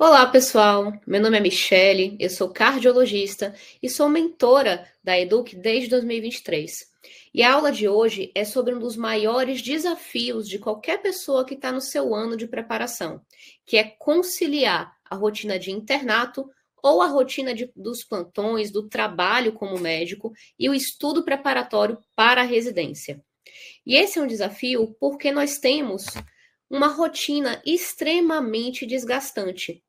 Olá, pessoal. Meu nome é Michele, eu sou cardiologista e sou mentora da Educ desde 2023. E a aula de hoje é sobre um dos maiores desafios de qualquer pessoa que está no seu ano de preparação, que é conciliar a rotina de internato ou a rotina dos plantões, do trabalho como médico e o estudo preparatório para a residência. E esse é um desafio porque nós temos uma rotina extremamente desgastante.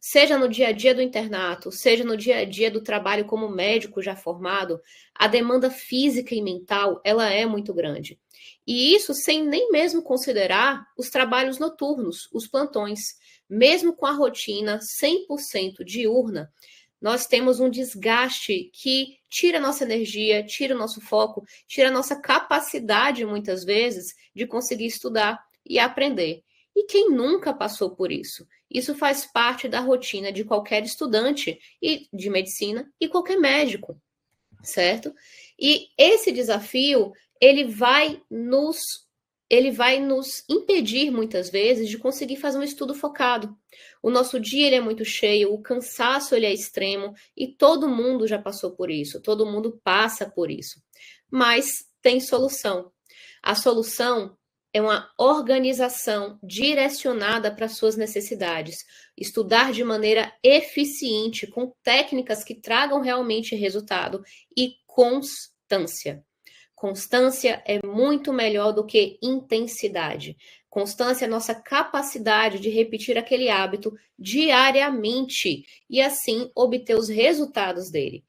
Seja no dia a dia do internato, seja no dia a dia do trabalho como médico já formado, a demanda física e mental, ela é muito grande. E isso sem nem mesmo considerar os trabalhos noturnos, os plantões. Mesmo com a rotina 100% diurna, nós temos um desgaste que tira a nossa energia, tira o nosso foco, tira a nossa capacidade, muitas vezes, de conseguir estudar e aprender. E quem nunca passou por isso? Isso faz parte da rotina de qualquer estudante e de medicina e qualquer médico, certo? E esse desafio, ele vai nos impedir muitas vezes de conseguir fazer um estudo focado. O nosso dia ele é muito cheio, o cansaço ele é extremo e todo mundo já passou por isso, todo mundo passa por isso. Mas tem solução. A solução é uma organização direcionada para suas necessidades. Estudar de maneira eficiente, com técnicas que tragam realmente resultado e constância. Constância é muito melhor do que intensidade. Constância é a nossa capacidade de repetir aquele hábito diariamente e assim obter os resultados dele.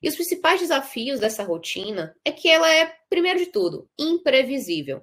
E os principais desafios dessa rotina é que ela é, primeiro de tudo, imprevisível.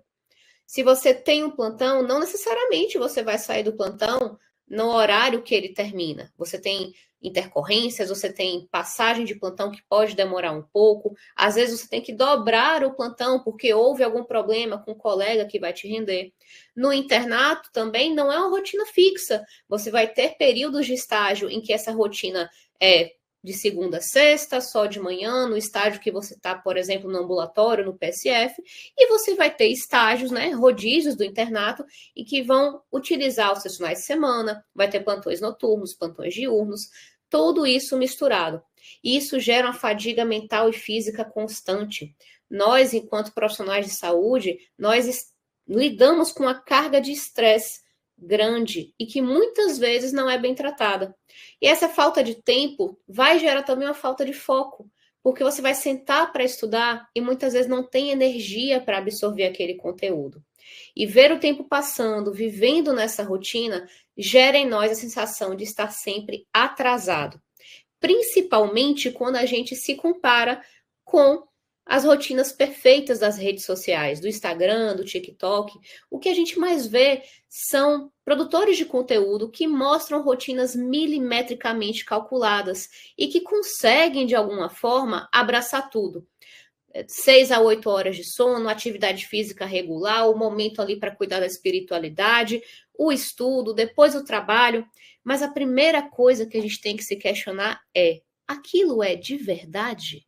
Se você tem um plantão, não necessariamente você vai sair do plantão no horário que ele termina. Você tem intercorrências, você tem passagem de plantão que pode demorar um pouco. Às vezes você tem que dobrar o plantão porque houve algum problema com um colega que vai te render. No internato também não é uma rotina fixa. Você vai ter períodos de estágio em que essa rotina é de segunda a sexta, só de manhã, no estágio que você está, por exemplo, no ambulatório, no PSF, e você vai ter estágios, né, rodízios do internato, e que vão utilizar os seus finais de semana, vai ter plantões noturnos, plantões diurnos, tudo isso misturado. E isso gera uma fadiga mental e física constante. Nós, enquanto profissionais de saúde, nós lidamos com a carga de estresse grande e que muitas vezes não é bem tratada. E essa falta de tempo vai gerar também uma falta de foco, porque você vai sentar para estudar e muitas vezes não tem energia para absorver aquele conteúdo. E ver o tempo passando, vivendo nessa rotina, gera em nós a sensação de estar sempre atrasado, principalmente quando a gente se compara com as rotinas perfeitas das redes sociais, do Instagram, do TikTok. O que a gente mais vê são produtores de conteúdo que mostram rotinas milimetricamente calculadas e que conseguem, de alguma forma, abraçar tudo. 6 a 8 horas de sono, atividade física regular, o momento ali para cuidar da espiritualidade, o estudo, depois o trabalho. Mas a primeira coisa que a gente tem que se questionar é: aquilo é de verdade?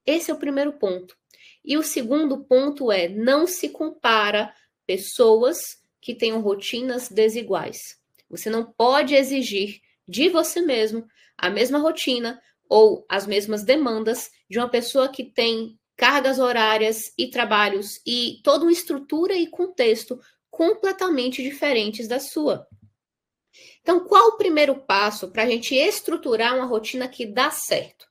Esse é o primeiro ponto. E o segundo ponto é: não se compara pessoas que tenham rotinas desiguais. Você não pode exigir de você mesmo a mesma rotina ou as mesmas demandas de uma pessoa que tem cargas horárias e trabalhos e toda uma estrutura e contexto completamente diferentes da sua. Então, qual o primeiro passo para a gente estruturar uma rotina que dá certo?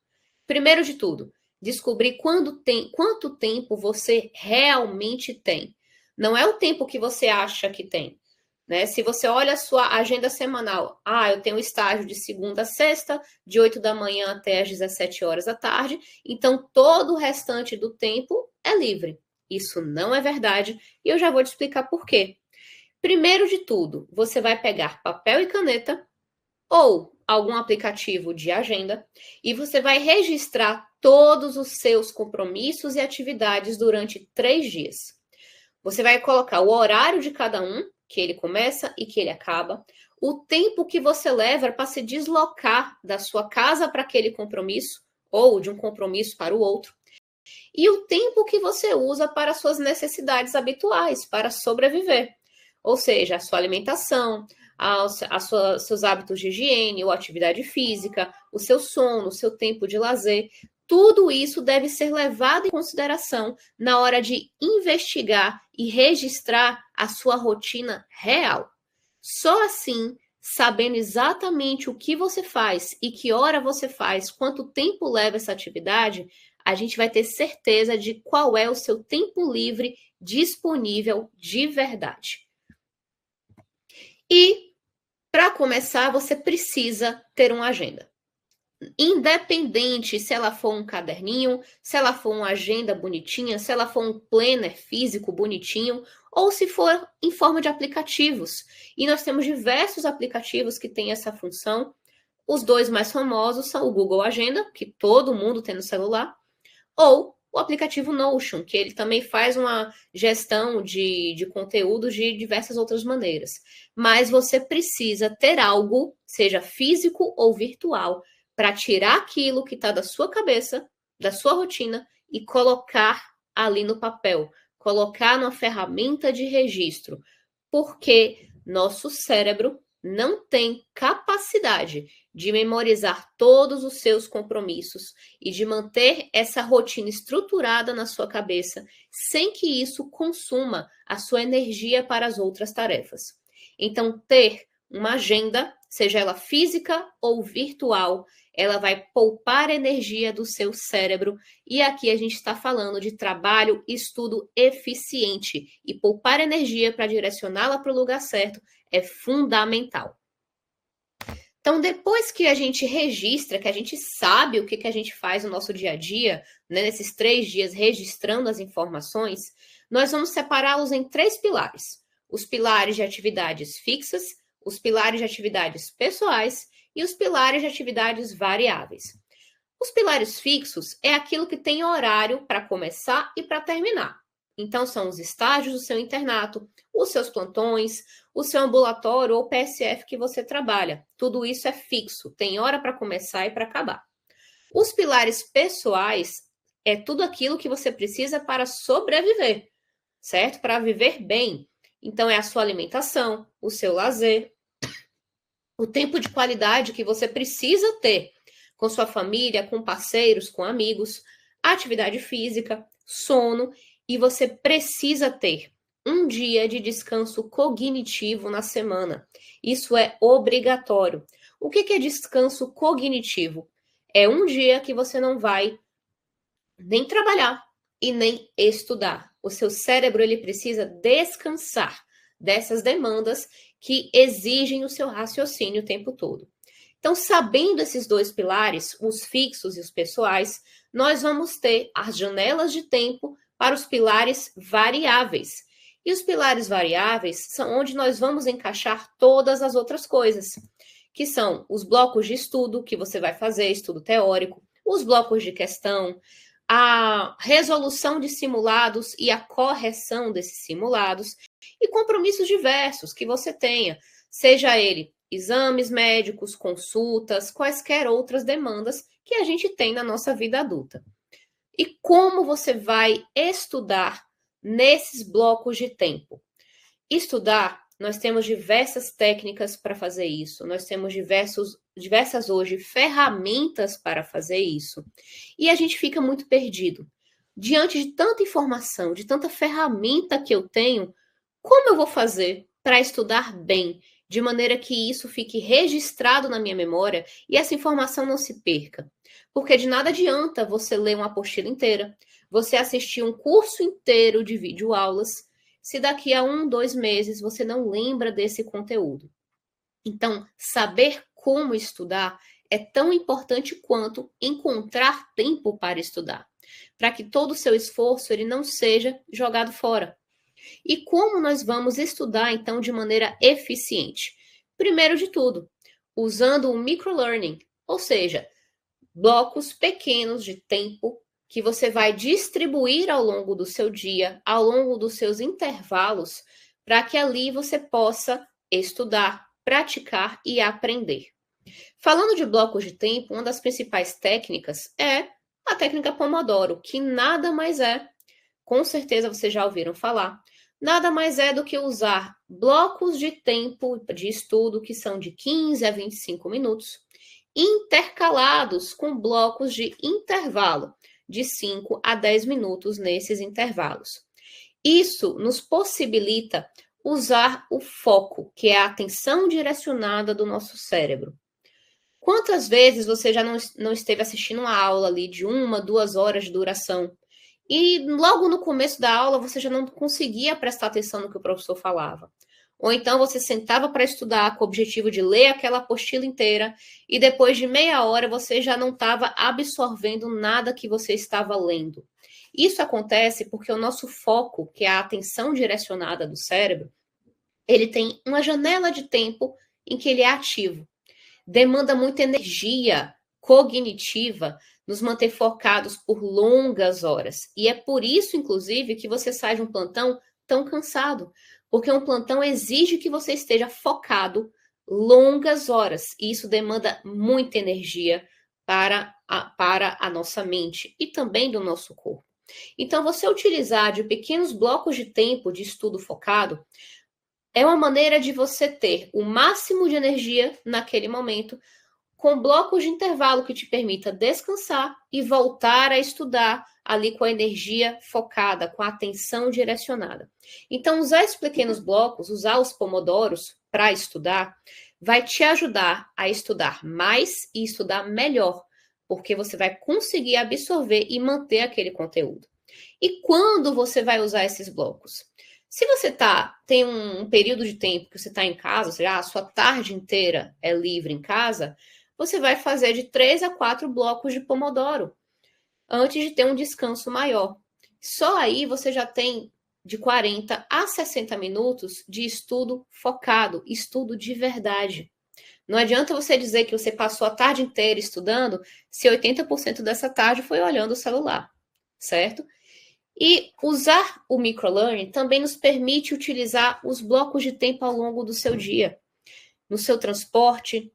Primeiro de tudo, descobrir quanto tempo você realmente tem. Não é o tempo que você acha que tem. Né? Se você olha a sua agenda semanal, eu tenho estágio de segunda a sexta, de 8 da manhã até as 17 horas da tarde, então todo o restante do tempo é livre. Isso não é verdade e eu já vou te explicar por quê. Primeiro de tudo, você vai pegar papel e caneta ou algum aplicativo de agenda e você vai registrar todos os seus compromissos e atividades durante 3 dias. Você vai colocar o horário de cada um, que ele começa e que ele acaba, o tempo que você leva para se deslocar da sua casa para aquele compromisso ou de um compromisso para o outro, e o tempo que você usa para suas necessidades habituais, para sobreviver. Ou seja, a sua alimentação, seus hábitos de higiene ou atividade física, o seu sono, o seu tempo de lazer. Tudo isso deve ser levado em consideração na hora de investigar e registrar a sua rotina real. Só assim, sabendo exatamente o que você faz e que hora você faz, quanto tempo leva essa atividade, a gente vai ter certeza de qual é o seu tempo livre disponível de verdade. E, para começar, você precisa ter uma agenda. Independente se ela for um caderninho, se ela for uma agenda bonitinha, se ela for um planner físico bonitinho, ou se for em forma de aplicativos. E nós temos diversos aplicativos que têm essa função. Os dois mais famosos são o Google Agenda, que todo mundo tem no celular, ou o aplicativo Notion, que ele também faz uma gestão de conteúdos de diversas outras maneiras. Mas você precisa ter algo, seja físico ou virtual, para tirar aquilo que está da sua cabeça, da sua rotina, e colocar ali no papel, colocar numa ferramenta de registro, porque nosso cérebro não tem capacidade de memorizar todos os seus compromissos e de manter essa rotina estruturada na sua cabeça, sem que isso consuma a sua energia para as outras tarefas. Então, ter uma agenda, seja ela física ou virtual, ela vai poupar energia do seu cérebro. E aqui a gente está falando de trabalho e estudo eficiente. E poupar energia para direcioná-la para o lugar certo é fundamental. Então, depois que a gente registra, que a gente sabe o que a gente faz no nosso dia a dia, né, nesses 3 dias registrando as informações, nós vamos separá-los em 3 pilares. Os pilares de atividades fixas, os pilares de atividades pessoais e os pilares de atividades variáveis. Os pilares fixos é aquilo que tem horário para começar e para terminar. Então, são os estágios do seu internato, os seus plantões, o seu ambulatório ou PSF que você trabalha. Tudo isso é fixo, tem hora para começar e para acabar. Os pilares pessoais é tudo aquilo que você precisa para sobreviver, certo? Para viver bem. Então, é a sua alimentação, o seu lazer, o tempo de qualidade que você precisa ter com sua família, com parceiros, com amigos, atividade física, sono, e você precisa ter um dia de descanso cognitivo na semana. Isso é obrigatório. O que é descanso cognitivo? É um dia que você não vai nem trabalhar e nem estudar. O seu cérebro ele precisa descansar dessas demandas que exigem o seu raciocínio o tempo todo. Então, sabendo esses 2 pilares, os fixos e os pessoais, nós vamos ter as janelas de tempo para os pilares variáveis. E os pilares variáveis são onde nós vamos encaixar todas as outras coisas, que são os blocos de estudo que você vai fazer, estudo teórico, os blocos de questão, a resolução de simulados e a correção desses simulados e compromissos diversos que você tenha, seja ele exames médicos, consultas, quaisquer outras demandas que a gente tem na nossa vida adulta. E como você vai estudar nesses blocos de tempo? Estudar, nós temos diversas técnicas para fazer isso, nós temos diversas hoje ferramentas para fazer isso, e a gente fica muito perdido. Diante de tanta informação, de tanta ferramenta que eu tenho, como eu vou fazer para estudar bem, de maneira que isso fique registrado na minha memória e essa informação não se perca? Porque de nada adianta você ler uma apostila inteira, você assistir um curso inteiro de videoaulas, se daqui a 1, 2 meses você não lembra desse conteúdo. Então, saber como estudar é tão importante quanto encontrar tempo para estudar, para que todo o seu esforço ele não seja jogado fora. E como nós vamos estudar, então, de maneira eficiente? Primeiro de tudo, usando o microlearning, ou seja, blocos pequenos de tempo que você vai distribuir ao longo do seu dia, ao longo dos seus intervalos, para que ali você possa estudar, praticar e aprender. Falando de blocos de tempo, uma das principais técnicas é a técnica Pomodoro, que nada mais é, com certeza vocês já ouviram falar, nada mais é do que usar blocos de tempo de estudo que são de 15 a 25 minutos, intercalados com blocos de intervalo de 5 a 10 minutos nesses intervalos. Isso nos possibilita usar o foco, que é a atenção direcionada do nosso cérebro. Quantas vezes você já não esteve assistindo uma aula ali de 1, 2 horas de duração e logo no começo da aula você já não conseguia prestar atenção no que o professor falava? Ou então você sentava para estudar com o objetivo de ler aquela apostila inteira e depois de meia hora você já não estava absorvendo nada que você estava lendo. Isso acontece porque o nosso foco, que é a atenção direcionada do cérebro, ele tem uma janela de tempo em que ele é ativo. Demanda muita energia cognitiva nos manter focados por longas horas. E é por isso, inclusive, que você sai de um plantão tão cansado. Porque um plantão exige que você esteja focado longas horas. E isso demanda muita energia para a nossa mente e também do nosso corpo. Então, você utilizar de pequenos blocos de tempo de estudo focado é uma maneira de você ter o máximo de energia naquele momento, com blocos de intervalo que te permita descansar e voltar a estudar ali com a energia focada, com a atenção direcionada. Então, usar esses pequenos blocos, usar os pomodoros para estudar, vai te ajudar a estudar mais e estudar melhor, porque você vai conseguir absorver e manter aquele conteúdo. E quando você vai usar esses blocos? Se você tem um período de tempo que você está em casa, ou seja, a sua tarde inteira é livre em casa, você vai fazer de 3 a 4 blocos de pomodoro, antes de ter um descanso maior. Só aí você já tem de 40 a 60 minutos de estudo focado, estudo de verdade. Não adianta você dizer que você passou a tarde inteira estudando, se 80% dessa tarde foi olhando o celular, certo? E usar o microlearning também nos permite utilizar os blocos de tempo ao longo do seu dia. No seu transporte,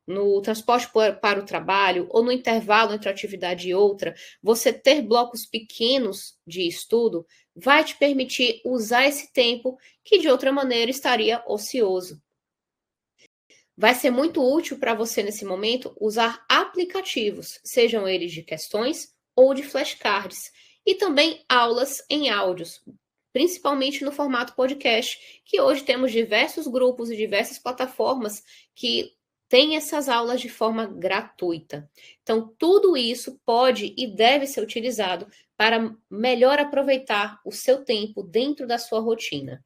no transporte para o trabalho, ou no intervalo entre atividade e outra, você ter blocos pequenos de estudo vai te permitir usar esse tempo que de outra maneira estaria ocioso. Vai ser muito útil para você nesse momento usar aplicativos, sejam eles de questões ou de flashcards, e também aulas em áudios, principalmente no formato podcast, que hoje temos diversos grupos e diversas plataformas que têm essas aulas de forma gratuita. Então, tudo isso pode e deve ser utilizado para melhor aproveitar o seu tempo dentro da sua rotina.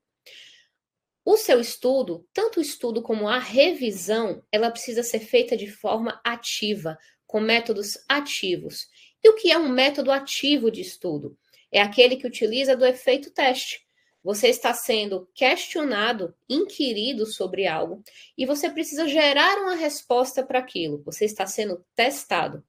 O seu estudo, tanto o estudo como a revisão, ela precisa ser feita de forma ativa, com métodos ativos. E o que é um método ativo de estudo? É aquele que utiliza do efeito teste. Você está sendo questionado, inquirido sobre algo, e você precisa gerar uma resposta para aquilo. Você está sendo testado.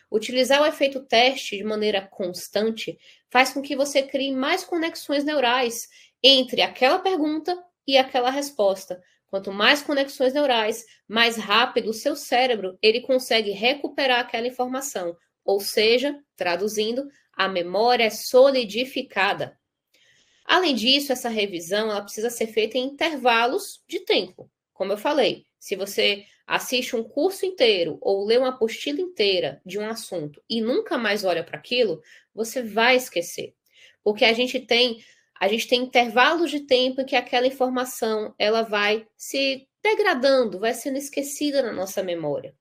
Utilizar o efeito teste de maneira constante faz com que você crie mais conexões neurais entre aquela pergunta e aquela resposta. Quanto mais conexões neurais, mais rápido o seu cérebro ele consegue recuperar aquela informação. Ou seja, traduzindo, a memória é solidificada. Além disso, essa revisão ela precisa ser feita em intervalos de tempo. Como eu falei, se você assiste um curso inteiro ou lê uma apostila inteira de um assunto e nunca mais olha para aquilo, você vai esquecer. Porque a gente tem intervalos de tempo em que aquela informação ela vai se degradando, vai sendo esquecida na nossa memória.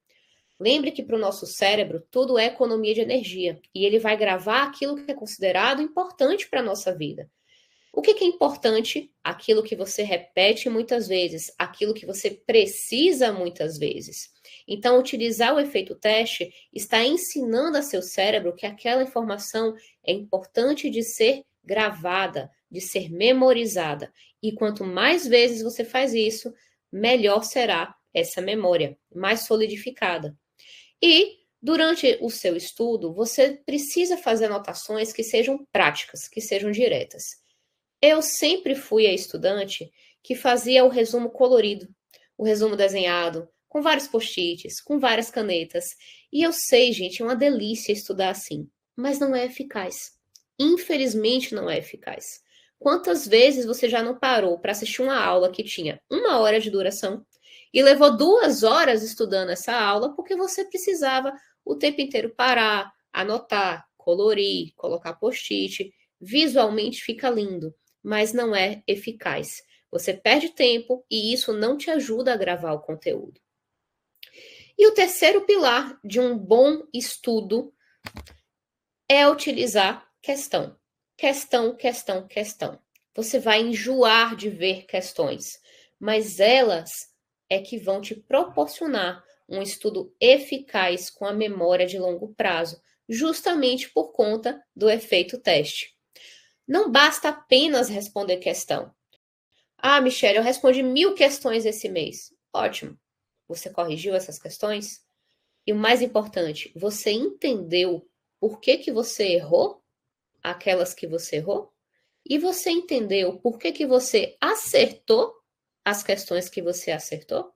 Lembre que para o nosso cérebro tudo é economia de energia e ele vai gravar aquilo que é considerado importante para a nossa vida. O que é importante? Aquilo que você repete muitas vezes, aquilo que você precisa muitas vezes. Então, utilizar o efeito teste está ensinando a seu cérebro que aquela informação é importante de ser gravada, de ser memorizada. E quanto mais vezes você faz isso, melhor será essa memória, mais solidificada. E durante o seu estudo, você precisa fazer anotações que sejam práticas, que sejam diretas. Eu sempre fui a estudante que fazia o resumo colorido, o resumo desenhado, com vários post-its, com várias canetas. E eu sei, gente, é uma delícia estudar assim, mas não é eficaz. Infelizmente, não é eficaz. Quantas vezes você já não parou para assistir uma aula que tinha 1 hora de duração e levou 2 horas estudando essa aula porque você precisava o tempo inteiro parar, anotar, colorir, colocar post-it. Visualmente fica lindo, mas não é eficaz. Você perde tempo e isso não te ajuda a gravar o conteúdo. E o terceiro pilar de um bom estudo é utilizar questão. Questão, questão, questão. Você vai enjoar de ver questões, mas elas é que vão te proporcionar um estudo eficaz com a memória de longo prazo, justamente por conta do efeito teste. Não basta apenas responder questão. Ah, Michelle, eu respondi 1000 questões esse mês. Ótimo. Você corrigiu essas questões? E o mais importante, você entendeu por que você errou? Aquelas que você errou? E você entendeu por que você acertou as questões que você acertou?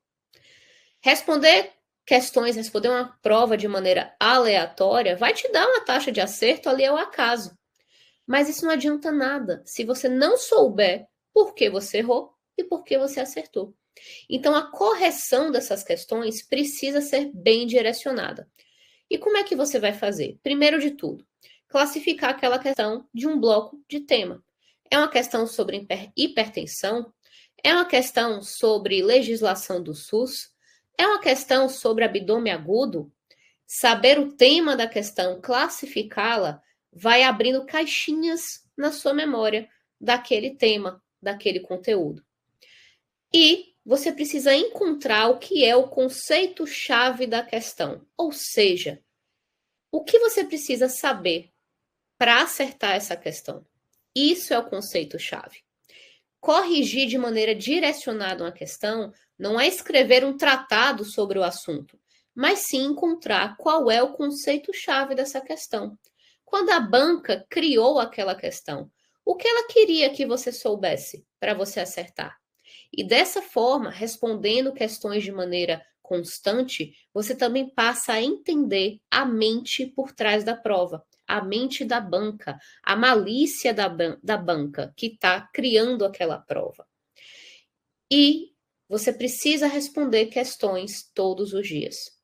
Responder questões, responder uma prova de maneira aleatória vai te dar uma taxa de acerto ali ao acaso. Mas isso não adianta nada se você não souber por que você errou e por que você acertou. Então, a correção dessas questões precisa ser bem direcionada. E como é que você vai fazer? Primeiro de tudo, classificar aquela questão de um bloco de tema. É uma questão sobre hipertensão? É uma questão sobre legislação do SUS? É uma questão sobre abdômen agudo? Saber o tema da questão, classificá-la, vai abrindo caixinhas na sua memória daquele tema, daquele conteúdo. E você precisa encontrar o que é o conceito-chave da questão. Ou seja, o que você precisa saber para acertar essa questão. Isso é o conceito-chave. Corrigir de maneira direcionada uma questão não é escrever um tratado sobre o assunto, mas sim encontrar qual é o conceito-chave dessa questão. Quando a banca criou aquela questão, o que ela queria que você soubesse para você acertar? E dessa forma, respondendo questões de maneira constante, você também passa a entender a mente por trás da prova, a mente da banca, a malícia da banca que está criando aquela prova. E você precisa responder questões todos os dias.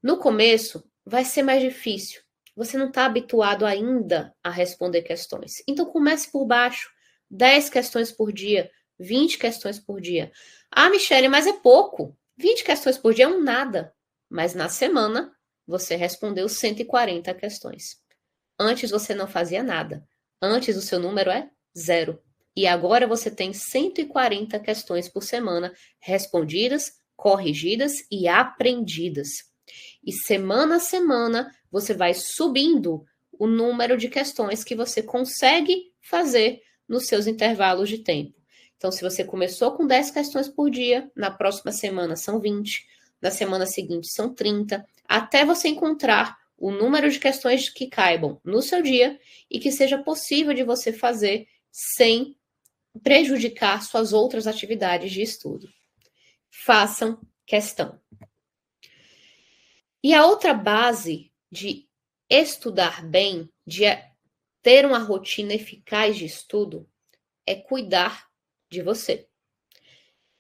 No começo, vai ser mais difícil. Você não está habituado ainda a responder questões. Então, comece por baixo. 10 questões por dia, 20 questões por dia. Ah, Michelle, mas é pouco. 20 questões por dia é um nada. Mas na semana, você respondeu 140 questões. Antes você não fazia nada. Antes o seu número é 0. E agora você tem 140 questões por semana respondidas, corrigidas e aprendidas. E semana a semana você vai subindo o número de questões que você consegue fazer nos seus intervalos de tempo. Então, se você começou com 10 questões por dia, na próxima semana são 20, na semana seguinte são 30, até você encontrar o número de questões que caibam no seu dia e que seja possível de você fazer sem prejudicar suas outras atividades de estudo. Façam questão. E a outra base de estudar bem, de ter uma rotina eficaz de estudo, é cuidar de você.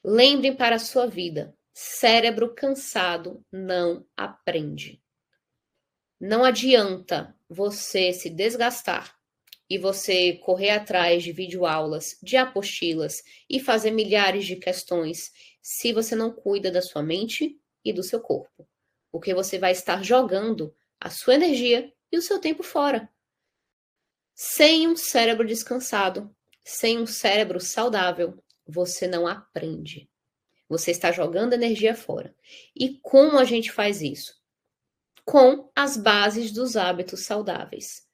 Lembrem para a sua vida, cérebro cansado não aprende. Não adianta você se desgastar e você correr atrás de videoaulas, de apostilas e fazer milhares de questões se você não cuida da sua mente e do seu corpo. Porque você vai estar jogando a sua energia e o seu tempo fora. Sem um cérebro descansado, sem um cérebro saudável, você não aprende. Você está jogando energia fora. E como a gente faz isso? Com as bases dos hábitos saudáveis.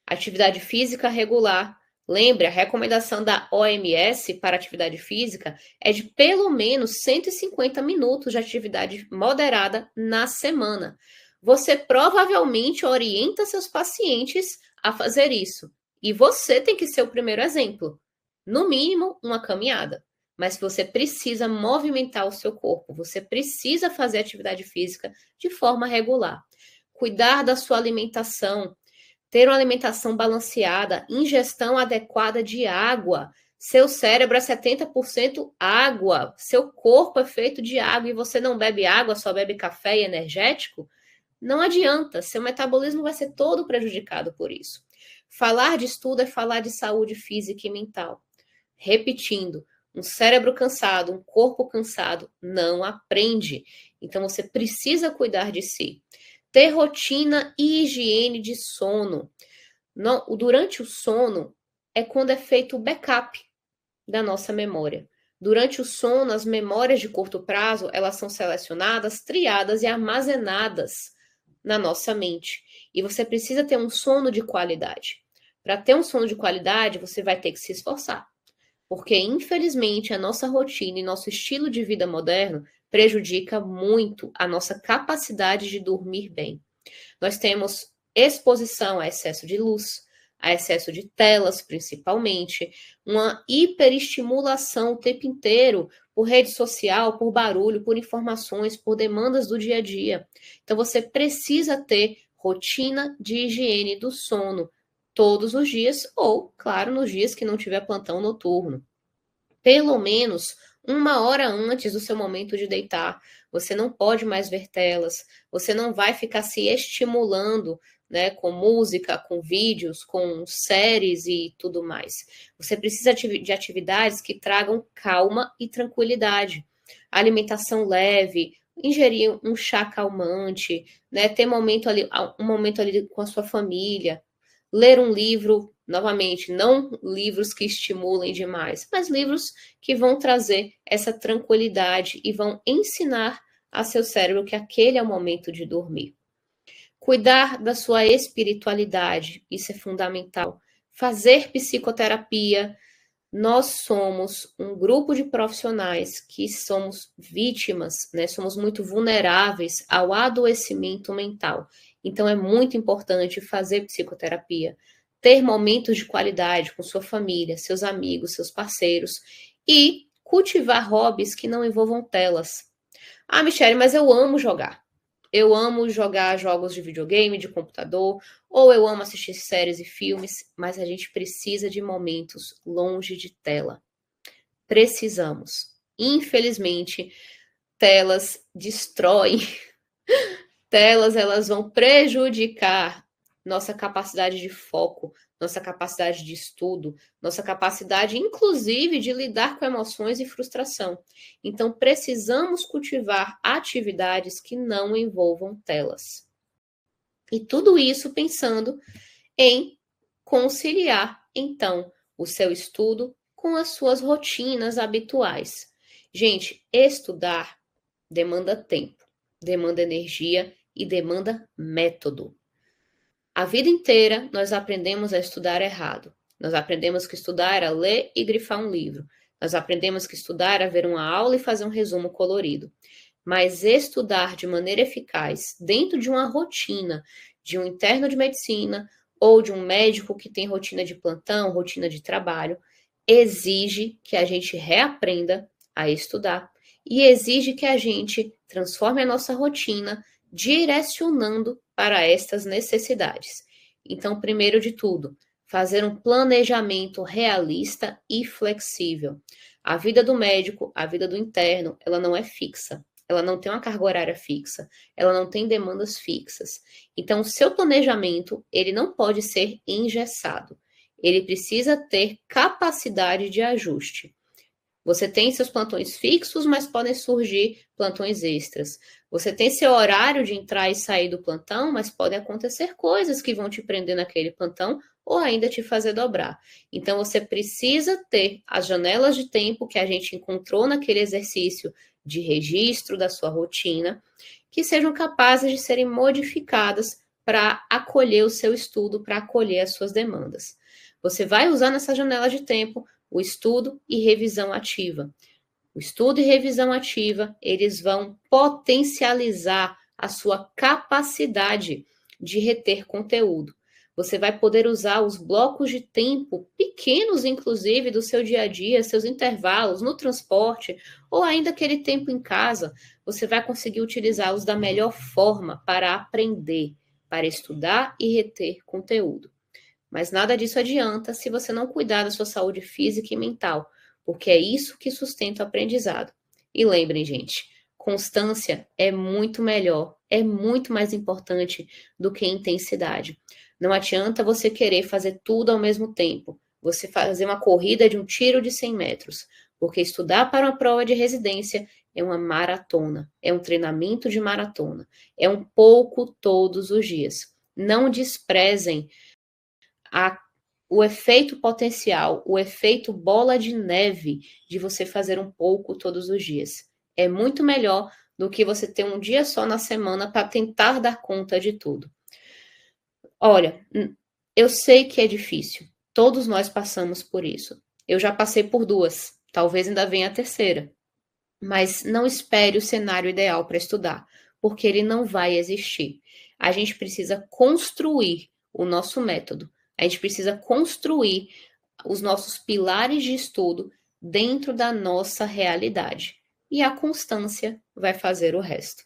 Atividade física regular. Lembre, a recomendação da OMS para atividade física é de pelo menos 150 minutos de atividade moderada na semana. Você provavelmente orienta seus pacientes a fazer isso. E você tem que ser o primeiro exemplo. No mínimo, uma caminhada. Mas você precisa movimentar o seu corpo. Você precisa fazer atividade física de forma regular. Cuidar da sua alimentação. ter uma alimentação balanceada, ingestão adequada de água. Seu cérebro é 70% água, seu corpo é feito de água e você não bebe água, só bebe café e energético, não adianta, seu metabolismo vai ser todo prejudicado por isso. Falar de estudo é falar de saúde física e mental. Repetindo, um cérebro cansado, um corpo cansado não aprende. Então você precisa cuidar de si. Ter rotina e higiene de sono. Durante o sono é quando é feito o backup da nossa memória. Durante o sono, as memórias de curto prazo, elas são selecionadas, triadas e armazenadas na nossa mente. E você precisa ter um sono de qualidade. Para ter um sono de qualidade, você vai ter que se esforçar. Porque, infelizmente, a nossa rotina e nosso estilo de vida moderno prejudica muito a nossa capacidade de dormir bem. Nós temos exposição a excesso de luz, a excesso de telas, principalmente, uma hiperestimulação o tempo inteiro por rede social, por barulho, por informações, por demandas do dia a dia. Então, você precisa ter rotina de higiene do sono todos os dias, ou, claro, nos dias que não tiver plantão noturno. Pelo menos 1 hora antes do seu momento de deitar. Você não pode mais ver telas, você não vai ficar se estimulando, né, com música, com vídeos, com séries e tudo mais. Você precisa de atividades que tragam calma e tranquilidade. Alimentação leve, ingerir um chá calmante, né, ter um momento ali com a sua família, ler um livro, novamente, não livros que estimulem demais, mas livros que vão trazer essa tranquilidade e vão ensinar a seu cérebro que aquele é o momento de dormir. Cuidar da sua espiritualidade, isso é fundamental. Fazer psicoterapia. Nós somos um grupo de profissionais que somos vítimas, né? Somos muito vulneráveis ao adoecimento mental. Então, é muito importante fazer psicoterapia, ter momentos de qualidade com sua família, seus amigos, seus parceiros e cultivar hobbies que não envolvam telas. Ah, Michele, mas eu amo jogar. Eu amo jogar jogos de videogame, de computador, ou eu amo assistir séries e filmes, mas a gente precisa de momentos longe de tela. Precisamos. Infelizmente, telas destroem. Telas, elas vão prejudicar nossa capacidade de foco, nossa capacidade de estudo, nossa capacidade, inclusive, de lidar com emoções e frustração. Então, precisamos cultivar atividades que não envolvam telas. E tudo isso pensando em conciliar, então, o seu estudo com as suas rotinas habituais. Gente, estudar demanda tempo, demanda energia e demanda método. A vida inteira nós aprendemos a estudar errado. Nós aprendemos que estudar era ler e grifar um livro. Nós aprendemos que estudar era ver uma aula e fazer um resumo colorido. Mas estudar de maneira eficaz, dentro de uma rotina, de um interno de medicina ou de um médico que tem rotina de plantão, rotina de trabalho, exige que a gente reaprenda a estudar e exige que a gente transforme a nossa rotina direcionando para estas necessidades. Então, primeiro de tudo, fazer um planejamento realista e flexível. A vida do médico, a vida do interno, ela não é fixa. Ela não tem uma carga horária fixa, ela não tem demandas fixas. Então, o seu planejamento, ele não pode ser engessado. Ele precisa ter capacidade de ajuste. Você tem seus plantões fixos, mas podem surgir plantões extras. Você tem seu horário de entrar e sair do plantão, mas podem acontecer coisas que vão te prender naquele plantão ou ainda te fazer dobrar. Então, você precisa ter as janelas de tempo que a gente encontrou naquele exercício de registro da sua rotina, que sejam capazes de serem modificadas para acolher o seu estudo, para acolher as suas demandas. Você vai usar nessa janela de tempo o estudo e revisão ativa. O estudo e revisão ativa, eles vão potencializar a sua capacidade de reter conteúdo. Você vai poder usar os blocos de tempo pequenos, inclusive, do seu dia a dia, seus intervalos no transporte, ou ainda aquele tempo em casa. Você vai conseguir utilizá-los da melhor forma para aprender, para estudar e reter conteúdo. Mas nada disso adianta se você não cuidar da sua saúde física e mental, porque é isso que sustenta o aprendizado. E lembrem, gente, constância é muito melhor, é muito mais importante do que intensidade. Não adianta você querer fazer tudo ao mesmo tempo, você fazer uma corrida de um tiro de 100 metros, porque estudar para uma prova de residência é uma maratona, é um treinamento de maratona, é um pouco todos os dias. Não desprezem o efeito potencial, o efeito bola de neve de você fazer um pouco todos os dias. É muito melhor do que você ter um dia só na semana para tentar dar conta de tudo. Olha, eu sei que é difícil. Todos nós passamos por isso. Eu já passei por 2, talvez ainda venha a terceira. Mas não espere o cenário ideal para estudar, porque ele não vai existir. A gente precisa construir o nosso método. A gente precisa construir os nossos pilares de estudo dentro da nossa realidade. E a constância vai fazer o resto.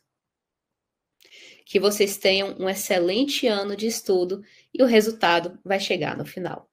Que vocês tenham um excelente ano de estudo e o resultado vai chegar no final.